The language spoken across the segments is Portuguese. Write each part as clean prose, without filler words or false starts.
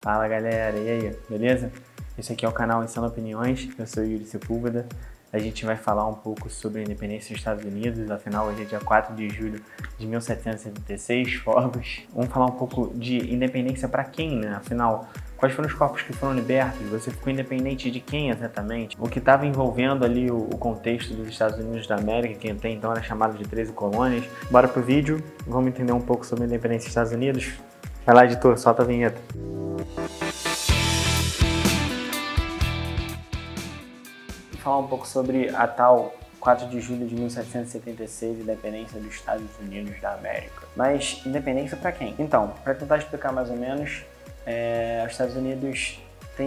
Fala galera, e aí, beleza? Esse aqui é o canal Insano Opiniões, eu sou Yuri Sepúlveda. A gente vai falar um pouco sobre a independência dos Estados Unidos, afinal hoje é dia 4 de julho de 1776, fogos. Vamos falar um pouco de independência para quem, né? Afinal, quais foram os corpos que foram libertos? Você ficou independente de quem exatamente? O que estava envolvendo ali o contexto dos Estados Unidos da América, que até então era chamado de 13 colônias. Bora pro vídeo, vamos entender um pouco sobre a independência dos Estados Unidos. Vai lá, editor, solta a vinheta. Falar um pouco sobre a tal 4 de julho de 1776, independência dos Estados Unidos da América. Mas independência para quem? Então, para tentar explicar mais ou menos, os Estados Unidos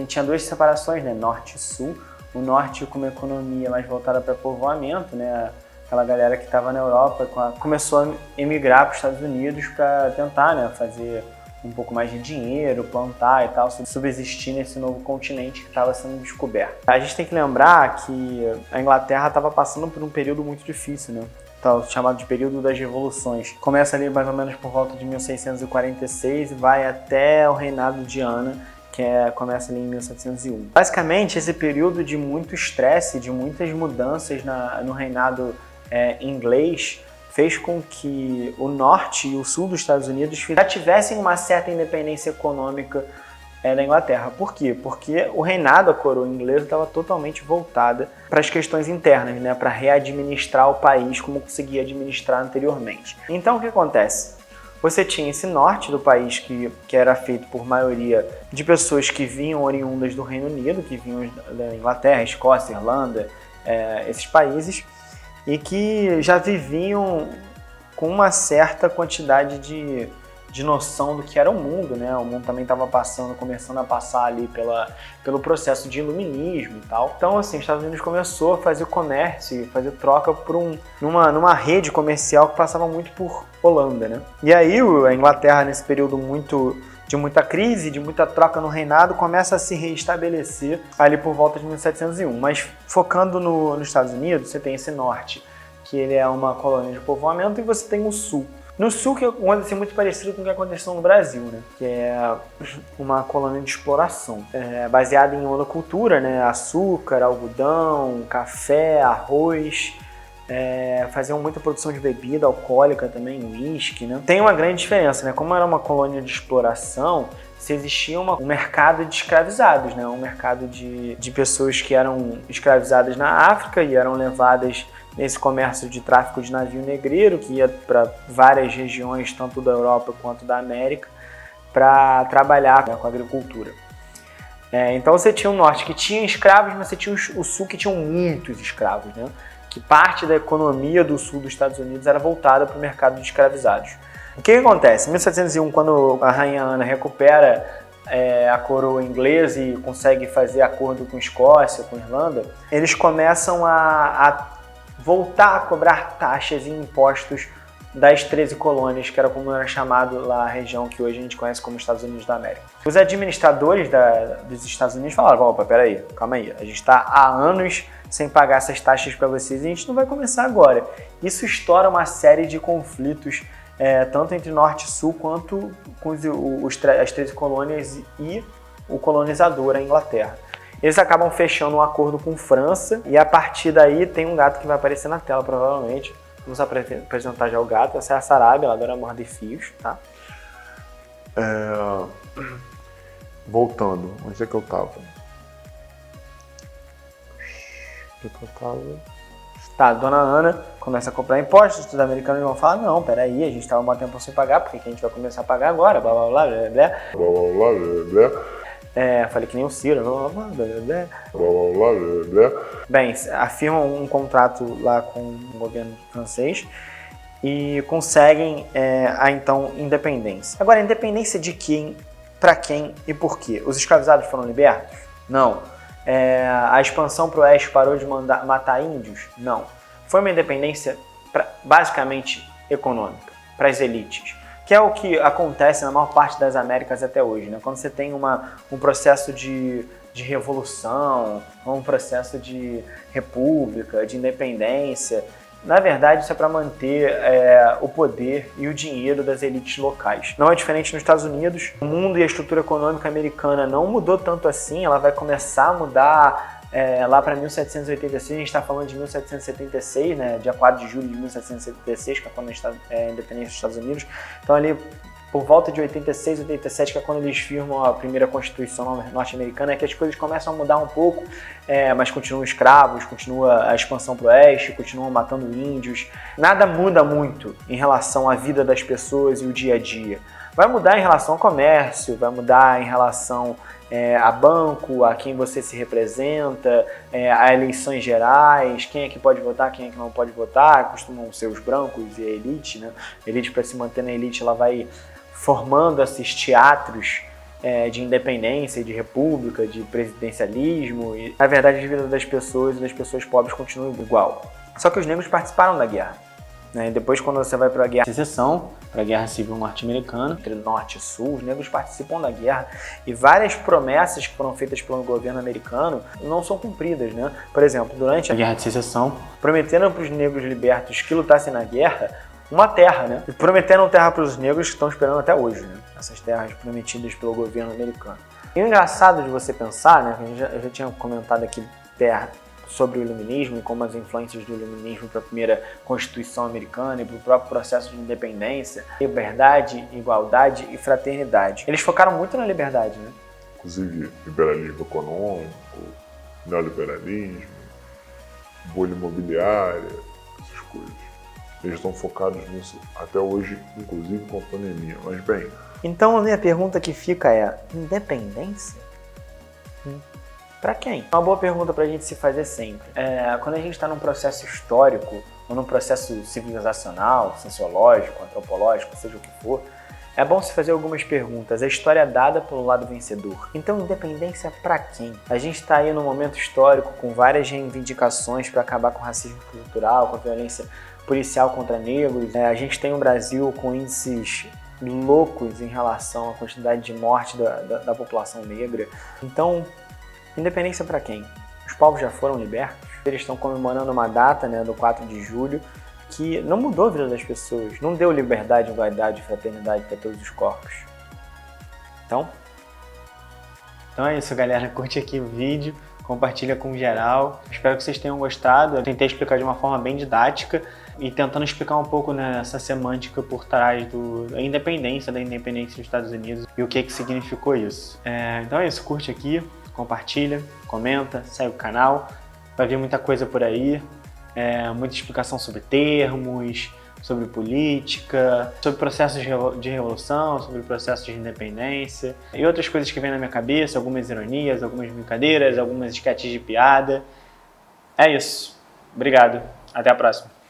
tinha duas separações, né? Norte e Sul. O Norte com uma economia mais voltada para povoamento, né? Aquela galera que estava na Europa começou a emigrar para os Estados Unidos para tentar, né, fazer um pouco mais de dinheiro, plantar e tal, subsistir nesse novo continente que estava sendo descoberto. A gente tem que lembrar que a Inglaterra estava passando por um período muito difícil, né? Então, chamado de período das revoluções. Começa ali mais ou menos por volta de 1646 e vai até o reinado de Ana, começa ali em 1701. Basicamente, esse período de muito estresse, de muitas mudanças no reinado inglês, fez com que o norte e o sul dos Estados Unidos já tivessem uma certa independência econômica da Inglaterra. Por quê? Porque o reinado, a coroa inglesa, estava totalmente voltada para as questões internas, né? Para readministrar o país como conseguia administrar anteriormente. Então, o que acontece? Você tinha esse norte do país que era feito por maioria de pessoas que vinham oriundas do Reino Unido, que vinham da Inglaterra, Escócia, Irlanda, esses países, e que já viviam com uma certa quantidade de noção do que era o mundo, né? O mundo também estava começando a passar ali pelo processo de iluminismo e tal. Então, assim, os Estados Unidos começou a fazer comércio, fazer troca numa rede comercial que passava muito por Holanda, né? E aí a Inglaterra, nesse período de muita crise, de muita troca no reinado, começa a se reestabelecer ali por volta de 1701. Mas focando nos Estados Unidos, você tem esse norte, que ele é uma colônia de povoamento, e você tem o sul. No sul, que aconteceu muito parecido com o que aconteceu no Brasil, né? Que é uma colônia de exploração, baseada em monocultura, né? Açúcar, algodão, café, arroz. Faziam muita produção de bebida alcoólica também, uísque, né? Tem uma grande diferença, né? Como era uma colônia de exploração, se existia um mercado de escravizados, né? Um mercado de pessoas que eram escravizadas na África e eram levadas nesse comércio de tráfico de navio negreiro, que ia para várias regiões, tanto da Europa quanto da América, para trabalhar, né, com a agricultura. Então você tinha o norte que tinha escravos, mas você tinha o sul que tinham muitos escravos, né? Que parte da economia do sul dos Estados Unidos era voltada para o mercado de escravizados. O que acontece? Em 1701, quando a rainha Ana recupera a coroa inglesa e consegue fazer acordo com Escócia, com Irlanda, eles começam a voltar a cobrar taxas e impostos das 13 colônias, que era como era chamado lá a região que hoje a gente conhece como Estados Unidos da América. Os administradores dos Estados Unidos falaram: opa, peraí, calma aí, a gente está há anos sem pagar essas taxas para vocês e a gente não vai começar agora. Isso estoura uma série de conflitos, tanto entre Norte e Sul, quanto com as 13 colônias e o colonizador, a Inglaterra. Eles acabam fechando um acordo com França e a partir daí tem um gato que vai aparecer na tela, provavelmente. Vamos apresentar já o gato. Essa é a Sarabia, ela adora morder fios, tá? Voltando, onde é que eu tava? Tá, a dona Ana começa a comprar impostos, os americanos vão falar: não, peraí, a gente tava um bom tempo sem pagar, por que a gente vai começar a pagar agora? Blá, blá, blá, blá, blá, blá. Blá, blá, blá, blá. Falei que nem o Ciro, blá, blá, blá, blá. Blá, blá, blá, blá. Bem, afirmam um contrato lá com o governo francês e conseguem a então independência. Agora, independência de quem, para quem e por quê? Os escravizados foram libertos? Não. A expansão para o oeste parou de matar índios? Não. Foi uma independência basicamente econômica, para as elites, que é o que acontece na maior parte das Américas até hoje, né? Quando você tem um processo de revolução, um processo de república, de independência, Na verdade, isso é para manter o poder e o dinheiro das elites locais. Não é diferente nos Estados Unidos. O mundo e a estrutura econômica americana não mudou tanto assim. Ela vai começar a mudar lá para 1786. A gente está falando de 1776, né? Dia 4 de julho de 1776, que é quando a independência dos Estados Unidos. Então, ali por volta de 86, 87, que é quando eles firmam a primeira Constituição norte-americana, é que as coisas começam a mudar um pouco, mas continuam escravos, continua a expansão para o oeste, continuam matando índios. Nada muda muito em relação à vida das pessoas e o dia a dia. Vai mudar em relação ao comércio, vai mudar em relação a banco, a quem você se representa, a eleições gerais, quem é que pode votar, quem é que não pode votar, costumam ser os brancos e a elite, né? A elite, para se manter na elite, ela vai formando esses teatros de independência, de república, de presidencialismo. E, na verdade, a vida das pessoas e das pessoas pobres continua igual. Só que os negros participaram da guerra. Né? Depois, quando você vai para a Guerra de Secessão, para a Guerra Civil Norte-Americana, entre Norte e Sul, os negros participam da guerra e várias promessas que foram feitas pelo governo americano não são cumpridas. Né? Por exemplo, durante a Guerra de Secessão, prometeram para os negros libertos que lutassem na guerra uma terra, né? E prometeram terra para os negros que estão esperando até hoje, né? Essas terras prometidas pelo governo americano. E o engraçado de você pensar, né? Eu já tinha comentado aqui sobre o iluminismo e como as influências do iluminismo para a primeira Constituição americana e para o próprio processo de independência, liberdade, igualdade e fraternidade. Eles focaram muito na liberdade, né? Inclusive, liberalismo econômico, neoliberalismo, bolha imobiliária, essas coisas. Eles estão focados nisso até hoje, inclusive com a pandemia. Mas bem... Então a minha pergunta que fica é, independência? Para quem? Uma boa pergunta para a gente se fazer sempre. Quando a gente está num processo histórico, ou num processo civilizacional, sociológico, antropológico, seja o que for, é bom se fazer algumas perguntas. A história é dada pelo lado vencedor. Então, independência para quem? A gente está aí num momento histórico com várias reivindicações para acabar com o racismo cultural, com a violência policial contra negros. A gente tem um Brasil com índices loucos em relação à quantidade de morte da população negra. Então, independência para quem? Os povos já foram libertos? Eles estão comemorando uma data, né, do 4 de julho, que não mudou a vida das pessoas, não deu liberdade, igualdade e fraternidade para todos os corpos. Então é isso, galera. Curte aqui o vídeo, compartilha com geral. Espero que vocês tenham gostado. Eu tentei explicar de uma forma bem didática e tentando explicar um pouco nessa semântica por trás da independência dos Estados Unidos e o que significou isso. Então é isso, curte aqui, compartilha, comenta, segue o canal. Vai vir muita coisa por aí, muita explicação sobre termos, sobre política, sobre processos de revolução, sobre processos de independência e outras coisas que vêm na minha cabeça, algumas ironias, algumas brincadeiras, algumas sketches de piada. É isso. Obrigado. Até a próxima.